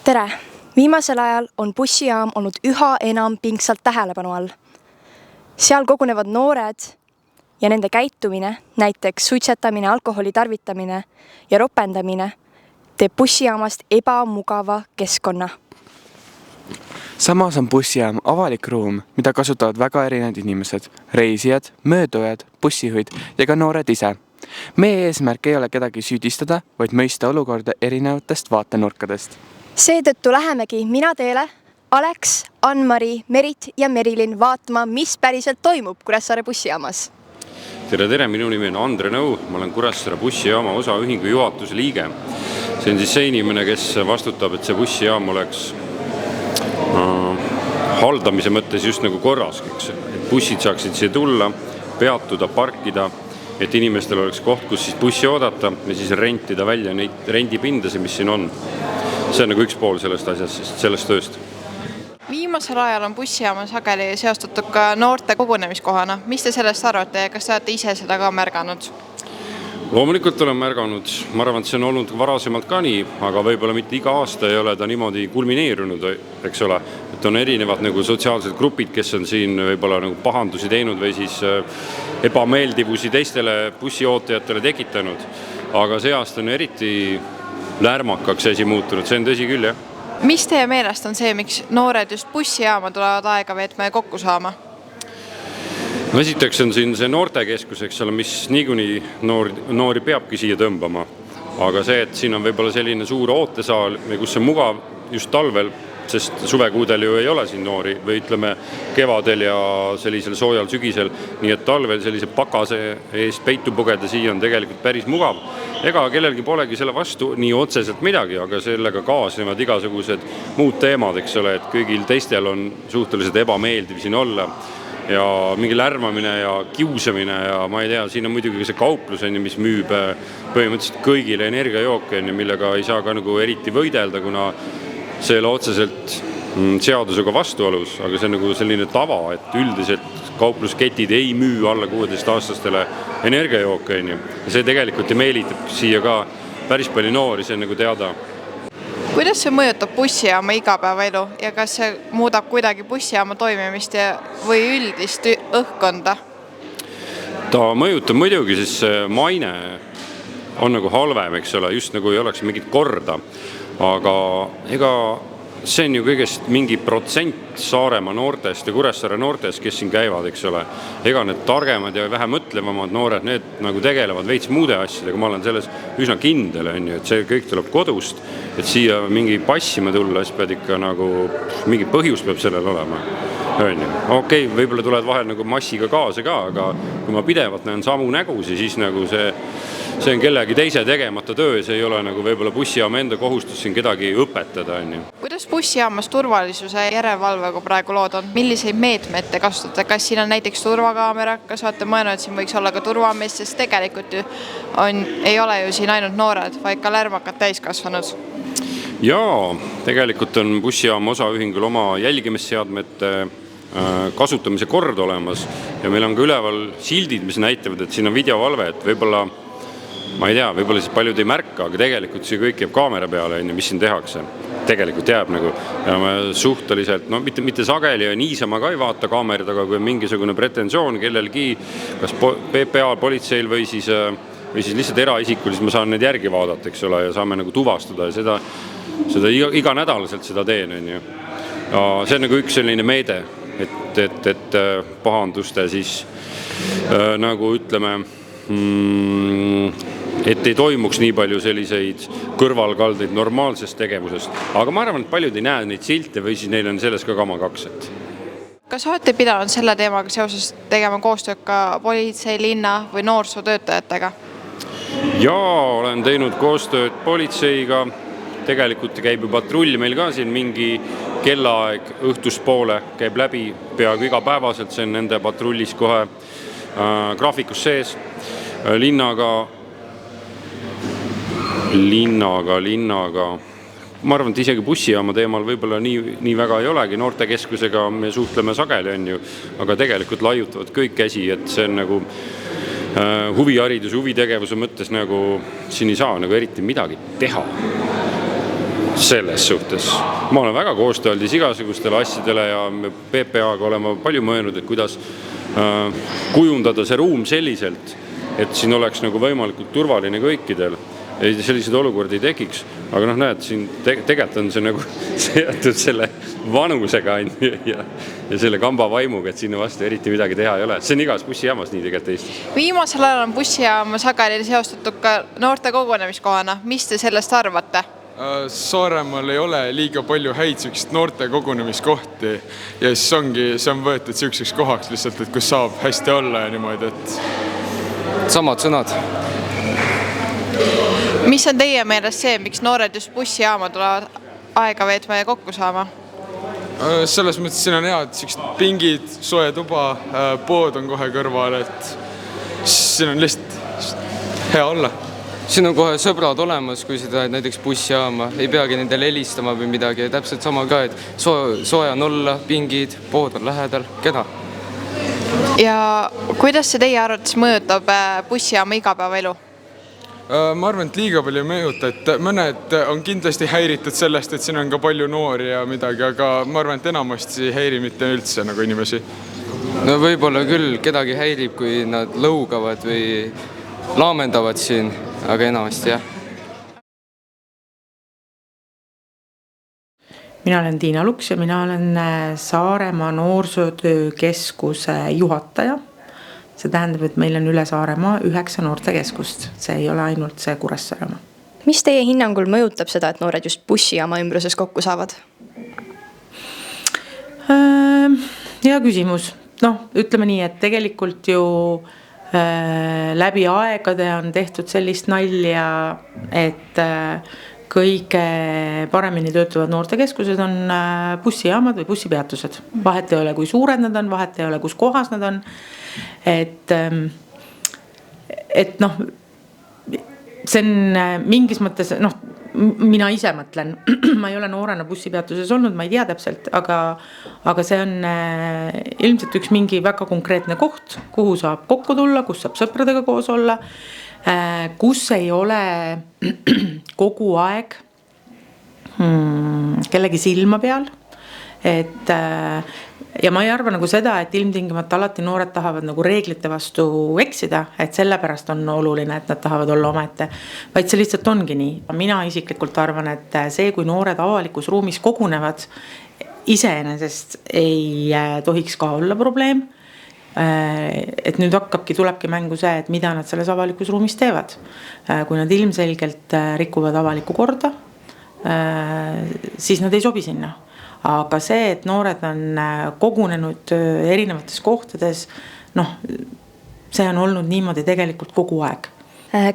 Tere! Viimasel ajal on bussijaam olnud üha enam pingsalt tähelepanu all. Seal kogunevad noored ja nende käitumine, näiteks suitsetamine, alkoholi tarvitamine ja ropendamine, teeb bussijaamast ebamugava keskkonna. Samas on bussijaam avalik ruum, mida kasutavad väga erinevad inimesed, reisijad, möödujad, bussijuhid ja ka noored ise. Meie eesmärk ei ole kedagi süüdistada, vaid mõista olukorda erinevatest vaatenurkadest. Seetõttu lähemegi mina teile, Alex, Ann-Mari, Merit ja Merilin vaatama, mis päriselt toimub Kuressaare bussijaamas. Tere, minu nimi on Andre Nõu, ma olen Kuressaare bussijaama osaühingu juhatuse liige. See on siis see inimene, kes vastutab, et see bussijaam oleks haldamise mõttes just nagu korras, et bussid saaksid siia tulla, peatuda, parkida, et inimestel oleks koht, kus siis bussi oodata ja siis rentida välja neid rendipindasi, mis siin on. See on nagu üks pool sellest asjast, sellest tööst. Viimasel ajal on bussijaama sageli seostatud ka noorte kogunemiskohana. Mis te sellest arvate ja kas te olete ise seda ka märganud? Loomulikult olen märganud. Ma arvan, et see on olnud varasemalt ka nii, aga võib-olla mitte iga aasta ei ole ta niimoodi kulmineerunud, eks ole. Et on erinevad nagu sotsiaalsed grupid, kes on siin võib-olla nagu pahandusi teinud või siis ebameeldivusi teistele bussiootajatele tekitanud. Aga see aasta on eriti lärmakaks asi muutunud, see on tõsi küll, jah. Mis teie meelest on see, miks noored just bussijaama tulevad aega veetma ja kokku saama? No esiteks on siin see noortekeskus, eks ole, mis niikuinii noori peabki siia tõmbama. Aga see, et siin on võib-olla selline suur ootesaal, kus on mugav just talvel, sest suvekuudel ju ei ole siin noori või ütleme kevadel ja sellisel soojal sügisel, nii et talvel sellise pakase eest peitu pugeda siia on tegelikult päris mugav. Ega kellelgi polegi selle vastu nii otseselt midagi, aga sellega kaasnevad igasugused muud teemad, eks ole, et kõigil teistel on suhteliselt ebameeldiv siin olla ja mingi lärmamine ja kiusamine ja ma ei tea, siin on muidugi see kauplus, mis müüb põhimõtteliselt kõigile energiajooke, millega ei saa ka nagu eriti võidelda, kuna see ei ole otseselt seadusega vastuolus, aga see on nagu selline tava, et üldiselt kauplusketid ei müü alla 16-aastastele energiajooke. See tegelikult meelitab siia ka päris palju noori, see on nagu teada. Kuidas see mõjutab bussijaama igapäevaelu ja kas see muudab kuidagi bussijaama toimimist või üldist õhkkonda? Ta mõjutab muidugi, sest see maine on nagu halvem, eks ole, just nagu ei oleks mingit korda. Aga ega see on ju kõigest mingi protsent Saaremaa noortest ja Kuressaare noortest, kes siin käivad, eks ole. Ega need targemad ja vähe mõtlevamad noored, need nagu tegelevad veits muude asjadega. Ma olen selles üsna kindel, et see kõik tuleb kodust, et siia mingi passima tulla, siis pead ikka nagu mingi põhjus peab sellel olema. Okei, võib-olla tulevad vahel nagu massiga kaasa ka, aga kui ma pidevalt näen samu nägusi, siis nagu see on kellegi teise tegemata töö ja see ei ole nagu võib-olla bussijaama enda kohustus siin kedagi õpetada. Kuidas bussijaamas turvalisuse järelevalvega praegu lood on? Milliseid meetmeid te kasutate? Kas siin on näiteks turvakaamera? Kas olete mõelnud, et siin võiks olla ka turvamees, sest tegelikult ei ole ju siin ainult noored, vaid ka lärmakad täiskasvanud? Jaa, tegelikult on bussijaama osaühingul oma jälgimisseadmete kasutamise kord olemas ja meil on ka üleval sildid, mis näitavad, et siin on videovalve, et võib-olla ma ei tea, võib-olla siis paljud ei märka, aga tegelikult see kõik jääb kaamera peale, mis siin tehakse. Tegelikult jääb nagu ja me suhteliselt, no mitte sageli ja niisama ka ei vaata kaamerad, aga kui on mingisugune pretensioon kellelgi, kas PPA politseil või siis lihtsalt eraisikul, siis ma saan need järgi vaadata, eks ole, ja saame nagu tuvastada ja seda iga nädalaselt seda teen. Ja see on nagu üks selline meede, et pahanduste siis nagu ütleme, et ei toimuks nii palju selliseid kõrvalkaldeid normaalsest tegevusest. Aga ma arvan, et paljud ei näe neid silte või siis neil on selles ka kamakakset. Kas olete pidanud selle teemaga seoses tegema koostööd ka politsei, linna või noorsootöötajatega? Jaa, olen teinud koostööd politseiga. Tegelikult käib ju patrull meil ka siin mingi kellaaeg õhtuspoole käib läbi peaaegu igapäevaselt, see on nende patrullis kohe graafikus sees. Linnaga. Ma arvan, et isegi bussijaama teemal võib-olla nii väga ei olegi. Noortekeskusega me suhtleme sageli, aga tegelikult laiutavad kõik käsi, et see on nagu huviharidus, huvitegevuse mõttes nagu siin ei saa nagu eriti midagi teha. selles suhtes. Ma olen väga koostööaldis igasugustele asjadele ja me PPA-ga oleme palju mõelnud, et kuidas kujundada see ruum selliselt, et siin oleks nagu võimalikult turvaline kõikidel. Sellised olukordi ei tekiks, aga näed, siin tegelikult on see nagu seatud selle vanusega ja selle kamba vaimuga, et sinna vastu eriti midagi teha ei ole. See on igas bussijaamas nii tegelikult Eestis. Viimasel ajal on bussijaama sageli seostatud ka noorte kogunemiskohana. Mis te sellest arvate? Saaremaal ei ole liiga palju häid noorte kogunemiskohti ja siis see on võetud selliseks kohaks lihtsalt, et kus saab hästi olla ja niimoodi, et samad sõnad. Mis on teie meelest see, miks noored just bussijaama tulevad aega veetma ja kokku saama? Selles mõttes siin on head pingid, soe tuba, pood on kohe kõrval, et siin on lihtsalt hea olla. Siin on kohe sõbrad olemas, kui sa tahad näiteks bussijaama, ei peagi nendele helistama või midagi. Täpselt sama ka, et soe on olla, pingid, pood on lähedal, keda. Ja kuidas see teie arvates mõjutab bussijaama igapäevaelu? Ma arvan, et liiga palju ei mõjuta, et mõned on kindlasti häiritud sellest, et siin on ka palju noori ja midagi, aga ma arvan, et enamasti ei häiri mitte üldse nagu inimesi. No võib-olla küll kedagi häirib, kui nad lõugavad või laamendavad siin, aga enamasti jah. Mina olen Tiina Luks ja mina olen Saaremaa noorsootöökeskuse juhataja. See tähendab, et meil on üle Saaremaa 9 noortekeskust. See ei ole ainult see Kuressaaremaa. Mis teie hinnangul mõjutab seda, et noored just bussijaama ümbruses kokku saavad? Hea küsimus. Ütleme nii, et tegelikult ju läbi aegade on tehtud sellist nalja, et kõige paremini töötavad noortekeskused on bussijaamad või bussipeatused. Vahet ei ole, kui suured nad on, vahet ei ole, kus kohas nad on. Et see on mingis mõttes, mina ise mõtlen, ma ei ole noorena bussipeatuses olnud, ma ei tea täpselt, aga see on ilmselt üks mingi väga konkreetne koht, kuhu saab kokku tulla, kus saab sõpradega koos olla, kus ei ole kogu aeg kellegi silma peal, ja ma ei arva nagu seda, et ilmtingimata alati noored tahavad nagu reeglite vastu eksida, et sellepärast on oluline, et nad tahavad olla omaette, vaid see lihtsalt ongi nii. Mina isiklikult arvan, et see, kui noored avalikus ruumis kogunevad, iseenesest ei tohiks ka olla probleem. Et nüüd tulebki mängu see, et mida nad selles avalikus ruumis teevad. Kui nad ilmselgelt rikuvad avalikku korda, siis nad ei sobi sinna. Aga see, et noored on kogunenud erinevates kohtades, see on olnud niimoodi tegelikult kogu aeg.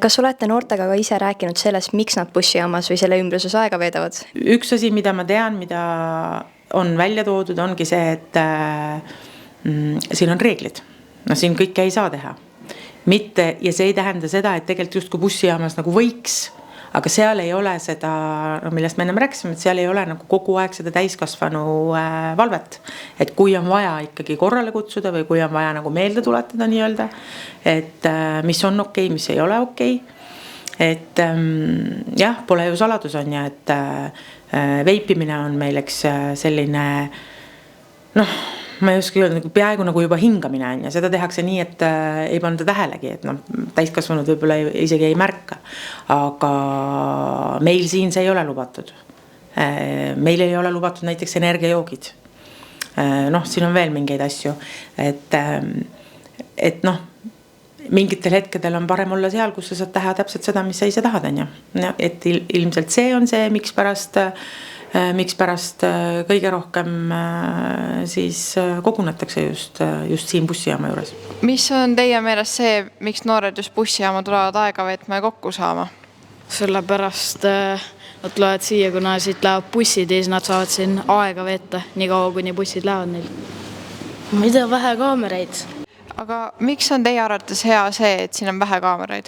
Kas olete noortega ka ise rääkinud sellest, miks nad bussijaamas või selle ümbruses aega veedavad? Üks asi, mida ma tean, mida on välja toodud, ongi see, et siin on reeglid. Siin kõike ei saa teha. Ja see ei tähenda seda, et tegelikult just kui bussijaamas nagu võiks, aga seal ei ole seda, millest me ennem rääkisime, et seal ei ole nagu kogu aeg seda täiskasvanu valvet. Et kui on vaja ikkagi korrale kutsuda või kui on vaja nagu meelde tuletada nii-öelda, et mis on okei, mis ei ole okei. Et jah, pole ju saladus on ja, et veipimine on meil eks selline, ma ei oska öelda, peaaegu nagu juba hingamine on ja seda tehakse nii, et ei panda tähelegi, et täiskasvanud võib-olla isegi ei märka. Aga meil siin see ei ole lubatud. Meil ei ole lubatud näiteks energiajoogid. Siin on veel mingeid asju. Et mingitel hetkedel on parem olla seal, kus sa saad teha täpselt seda, mis sa ise tahad. Et ilmselt see on see, miks pärast kõige rohkem siis kogunetakse just siin bussijaama juures. Mis on teie meelest see, miks noored just bussijaama tulevad aega veetma ja kokku saama? Sellepärast nad tulevad siia, kuna siit lähevad bussid ja siis nad saavad siin aega veeta, nii kaua kuni bussid lähevad neil. Ma ei tea, vähe kaameraid. Aga miks on teie arvates hea see, et siin on vähe kaameraid?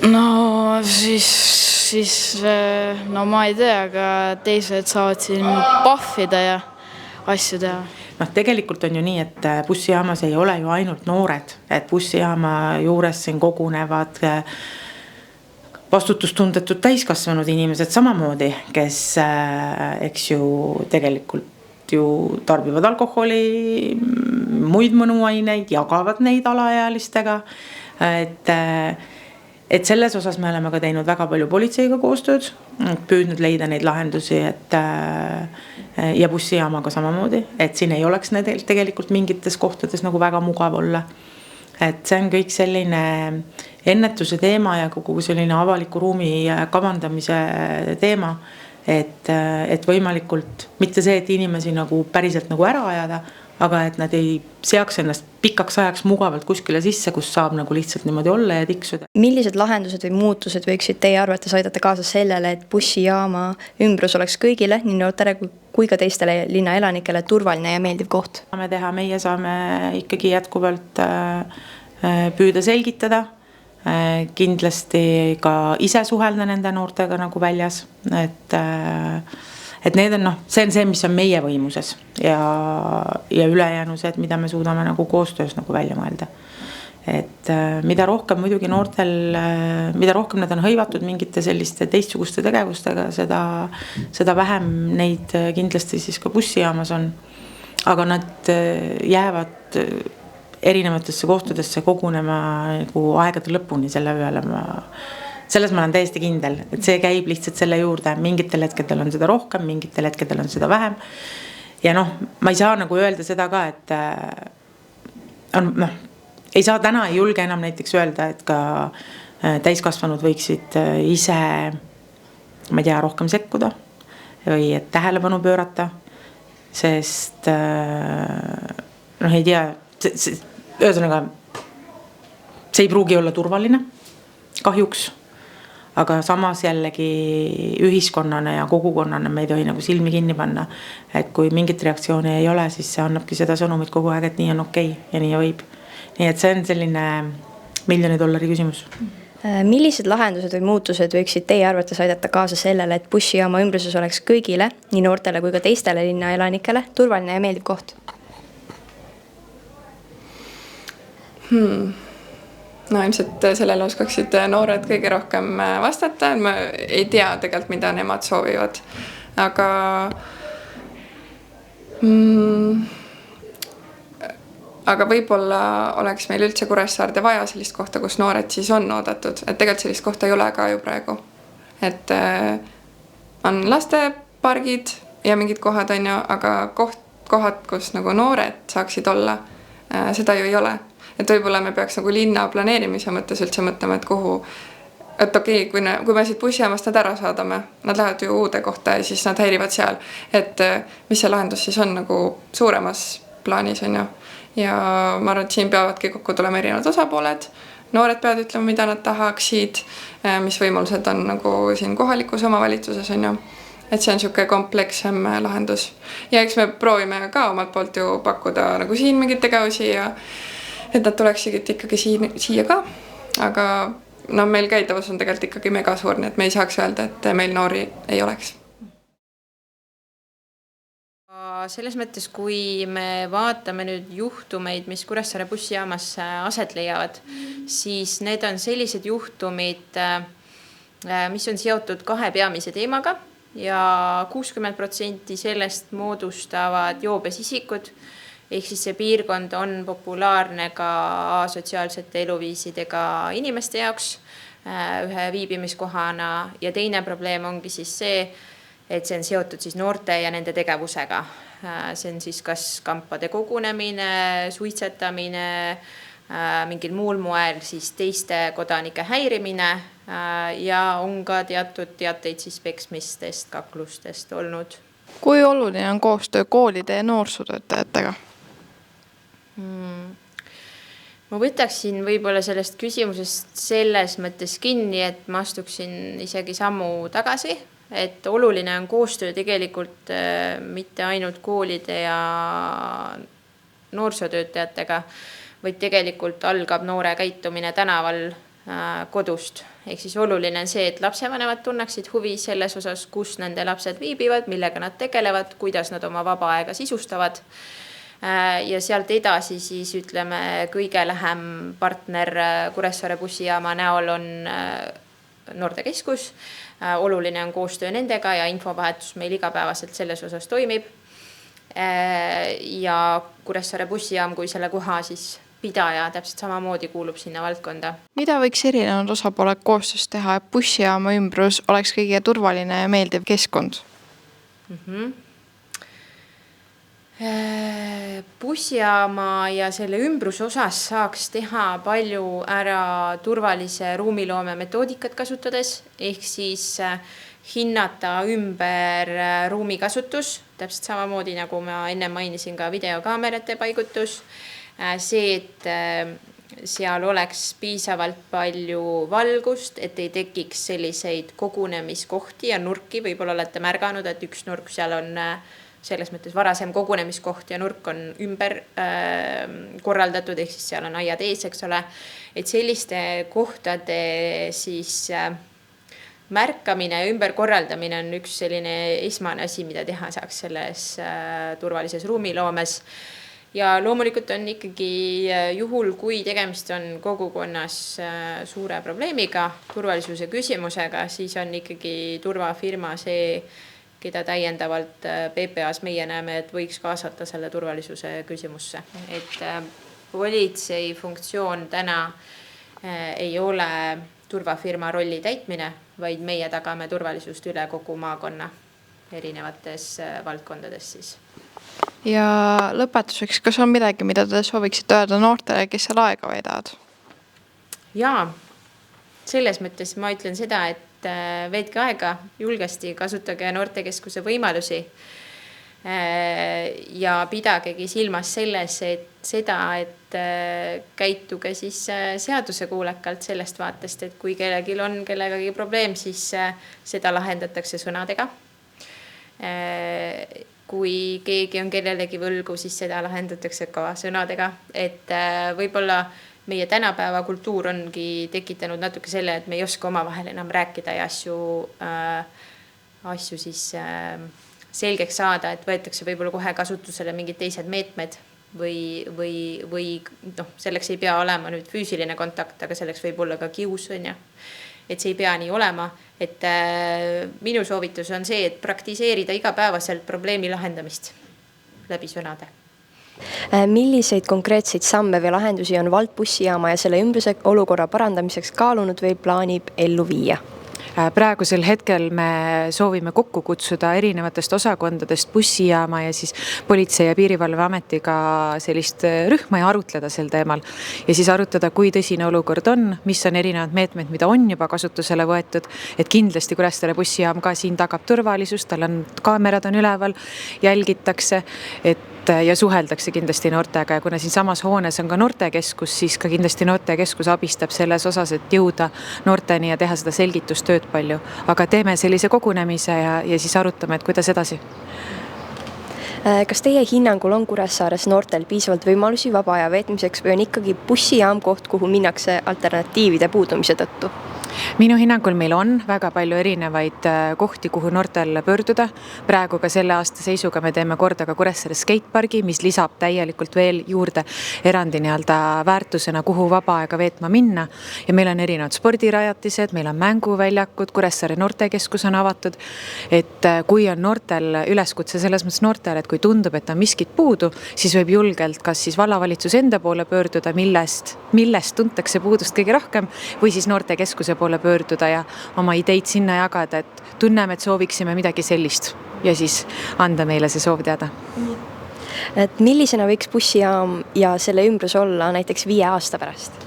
Ma ei tea, aga teised saavad siin pahvida ja asju teha. Tegelikult on ju nii, et bussijaamas ei ole ju ainult noored, et bussijaama juures siin kogunevad vastutustundetud täiskasvanud inimesed samamoodi, kes eks ju tegelikult ju tarbivad alkoholi, muid mõnuaineid, jagavad neid alaealistega. Et selles osas me oleme ka teinud väga palju politseiga koostööd, püüdnud leida neid lahendusi, ja bussijaamaga samamoodi, et siin ei oleks tegelikult mingites kohtades nagu väga mugav olla. Et see on kõik selline ennetuse teema ja kogu selline avaliku ruumi kavandamise teema, et võimalikult mitte see, et inimesi nagu päriselt nagu ära ajada, aga et nad ei seaks ennast pikaks ajaks mugavalt kuskile sisse, kus saab nagu lihtsalt niimoodi olla ja tiksuda. Millised lahendused või muutused võiksid teie arvates aidata kaasa sellele, et bussijaama ümbrus oleks kõigile, nii noortele kui ka teistele linna elanikele turvaline ja meeldiv koht? Meie saame ikkagi jätkuvalt püüda selgitada, kindlasti ka ise suhelda nende noortega nagu väljas, et need on see on see, mis on meie võimuses ja ülejäänused, mida me suudame nagu koostöös nagu välja mõelda. Et mida rohkem muidugi noortel, mida rohkem nad on hõivatud mingite selliste teistsuguste tegevustega, seda vähem neid kindlasti siis ka bussijaamas on. Aga nad jäävad erinevatesse kohtadesse kogunema nagu aegade lõpuni selle üle. Selles ma olen täiesti kindel, et see käib lihtsalt selle juurde, mingitel hetkedel on seda rohkem, mingitel hetkedel on seda vähem. Ja ma ei saa nagu öelda seda ka, et ei saa täna ei julge enam näiteks öelda, et ka täiskasvanud võiksid ise, ma ei tea, rohkem sekkuda või et tähelepanu pöörata, sest ei tea, ühesõnaga, see ei pruugi olla turvaline, kahjuks. Aga samas jällegi ühiskonnana ja kogukonnana me ei tohi nagu silmi kinni panna, et kui mingit reaktsiooni ei ole, siis see annabki seda sõnumit kogu aeg, et nii on okei ja nii võib. Nii et see on selline $1 000 000 küsimus. Millised lahendused või muutused võiksid teie arvates aidata kaasa sellele, et bussijaama ümbruses oleks kõigile, nii noortele kui ka teistele linna elanikele, turvaline ja meeldiv koht? No ilmselt sellele oskaksid noored kõige rohkem vastata, ma ei tea tegelikult, mida nemad soovivad, aga võib-olla oleks meil üldse Kuressaarde vaja sellist kohta, kus noored siis on oodatud, et tegelikult sellist kohta ei ole ka ju praegu, et on lastepargid ja mingid kohad on ju, aga kohad, kus nagu noored saaksid olla, seda ju ei ole. Et võibolla me peaks nagu linna planeerimise mõttes üldse mõtlema, et kuhu, et okei, kui me siit bussijaamast nad ära saadame, nad lähevad ju uude kohta ja siis nad häirivad seal, et mis see lahendus siis on nagu suuremas plaanis on ju. Ja ma arvan, et siin peavadki kokku tulema erinevad osapooled, noored peavad ütlema, mida nad tahaksid, mis võimalused on nagu siin kohalikus omavalitsuses on ju. Et see on siuke komplekssem lahendus. Ja eks me proovime ka omalt poolt ju pakkuda nagu siin mingid tegevusi ja et nad tuleksid ikkagi siia ka, aga meil käidavus on tegelikult ikkagi mega suur, nii et me ei saaks öelda, et meil noori ei oleks. Selles mõttes, kui me vaatame nüüd juhtumeid, mis Kuressaare bussijaamas aset leiavad, siis need on sellised juhtumid, mis on seotud 2 peamise teemaga ja 60% sellest moodustavad joobes isikud. Ehk siis see piirkond on populaarne ka sotsiaalsete eluviisidega inimeste jaoks ühe viibimiskohana ja teine probleem ongi siis see, et see on seotud siis noorte ja nende tegevusega. See on siis kas kampade kogunemine, suitsetamine, mingil muul moel siis teiste kodanike häirimine ja on ka teatud teateid siis peksmistest, kaklustest olnud. Kui oluline on koostöö koolide ja noorsootöötajatega? Ma võtaksin võib-olla sellest küsimusest selles mõttes kinni, et ma astuksin isegi sammu tagasi, et oluline on koostöö tegelikult mitte ainult koolide ja noorsootöötajatega, vaid tegelikult algab noore käitumine tänaval kodust. Ehk siis oluline on see, et lapsevanemad tunneksid huvi selles osas, kus nende lapsed viibivad, millega nad tegelevad, kuidas nad oma vaba aega sisustavad. Ja sealt edasi siis ütleme kõige lähem partner Kuressaare bussijaama näol on noortekeskus. Oluline on koostöö nendega ja infovahetus meil igapäevaselt selles osas toimib. Ja Kuressaare bussijaam kui selle koha siis pidaja täpselt samamoodi kuulub sinna valdkonda. Mida võiks erinevad osapooled koostöös teha, et bussijaama ümbrus oleks kõige turvaline ja meeldiv keskkond? Bussijaama ja selle ümbruse osas saaks teha palju ära turvalise ruumiloome metoodikat kasutades, ehk siis hinnata ümber ruumikasutus, täpselt samamoodi nagu ma enne mainisin ka videokaamerate paigutus, see, et seal oleks piisavalt palju valgust, et ei tekiks selliseid kogunemiskohti ja nurki, võib-olla olete märganud, et üks nurk seal on selles mõttes varasem kogunemiskoht ja nurk on ümber korraldatud, ehk siis seal on aiad ees, eks ole, et selliste kohtade siis märkamine ja ümberkorraldamine on üks selline esmane asi, mida teha saaks selles turvalises ruumiloomes. Ja loomulikult on ikkagi juhul, kui tegemist on kogukonnas suure probleemiga, turvalisuse küsimusega, siis on ikkagi turvafirma see, keda täiendavalt PPA-s meie näeme, et võiks kaasata selle turvalisuse küsimusse. Et politsei funktsioon täna ei ole turvafirma rolli täitmine, vaid meie tagame turvalisust üle kogu maakonna erinevates valdkondades siis. Ja lõpetuseks, kas on midagi, mida te sooviksite öelda noortele, kes seal aega veedavad? Jaa, selles mõttes ma ütlen seda, et veedke aega, julgesti kasutage noortekeskuse võimalusi ja pidagegi silmas selles, et seda, et käituge siis seadusekuulekalt sellest vaatest, et kui kellelgi on kellegagi probleem, siis seda lahendatakse sõnadega. Kui keegi on kellelegi võlgu, siis seda lahendatakse ka sõnadega, et võib-olla meie tänapäeva kultuur ongi tekitanud natuke selle, et me ei oska omavahel enam rääkida ja asju siis selgeks saada, et võetakse võib-olla kohe kasutusele mingid teised meetmed või selleks ei pea olema nüüd füüsiline kontakt, aga selleks võib olla ka kius, et see ei pea nii olema, et minu soovitus on see, et praktiseerida igapäevaselt probleemi lahendamist läbi sõnade. Milliseid konkreetseid samme või lahendusi on valdbussijaama ja selle ümbruse olukorra parandamiseks kaalunud või plaanib ellu viia? Praegusel hetkel me soovime kokku kutsuda erinevatest osakondadest bussijaama ja siis Politsei- ja Piirivalveametiga sellist rühma ja arutleda sel teemal. Ja siis arutada, kui tõsine olukord on, mis on erinevad meetmed, mida on juba kasutusele võetud, et kindlasti Kuressaare bussijaam ka siin tagab turvalisust, tal on kaamerad on üleval, jälgitakse, ja suheldakse kindlasti noortega ja kuna siin samas hoones on ka noortekeskus, siis ka kindlasti noortekeskus abistab selles osas, et jõuda noorteni ja teha seda selgitustööd palju. Aga teeme sellise kogunemise ja siis arutame, et kuidas edasi. Kas teie hinnangul on Kuressaares noortel piisavalt võimalusi vaba aja veetmiseks või on ikkagi bussijaam koht, kuhu minnakse alternatiivide puudumise tõttu? Minu hinnangul meil on väga palju erinevaid kohti, kuhu noortel pöörduda. Praegu ka selle aasta seisuga me teeme korda ka Kuressaare skatepargi, mis lisab täielikult veel juurde erandi väärtusena, kuhu vaba aega veetma minna. Ja meil on erinevad spordirajatised, meil on mänguväljakud, Kuressaare noortekeskus on avatud. Et kui on noortel üleskutse selles mõttes noortel, et kui tundub, et on miskit puudu, siis võib julgelt kas siis vallavalitsus enda poole pöörduda, millest tuntakse puudust kõige rohkem, või siis noortekeskuse poole pöörduda ja oma ideid sinna jagada, et tunneme, et sooviksime midagi sellist ja siis anda meile see soov teada. Et millisena võiks bussijaam ja selle ümbrus olla näiteks 5 aasta pärast?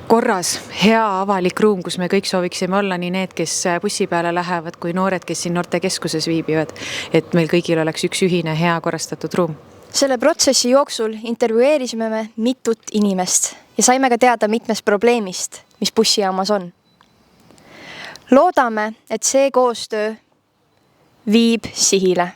Korras, hea avalik ruum, kus me kõik sooviksime olla, nii need, kes bussi peale lähevad, kui noored, kes siin noortekeskuses viibivad, et meil kõigil oleks üks ühine hea korrastatud ruum. Selle protsessi jooksul intervjueerisime me mitut inimest ja saime ka teada mitmest probleemist, mis bussijaamas on. Loodame, et see koostöö viib sihile.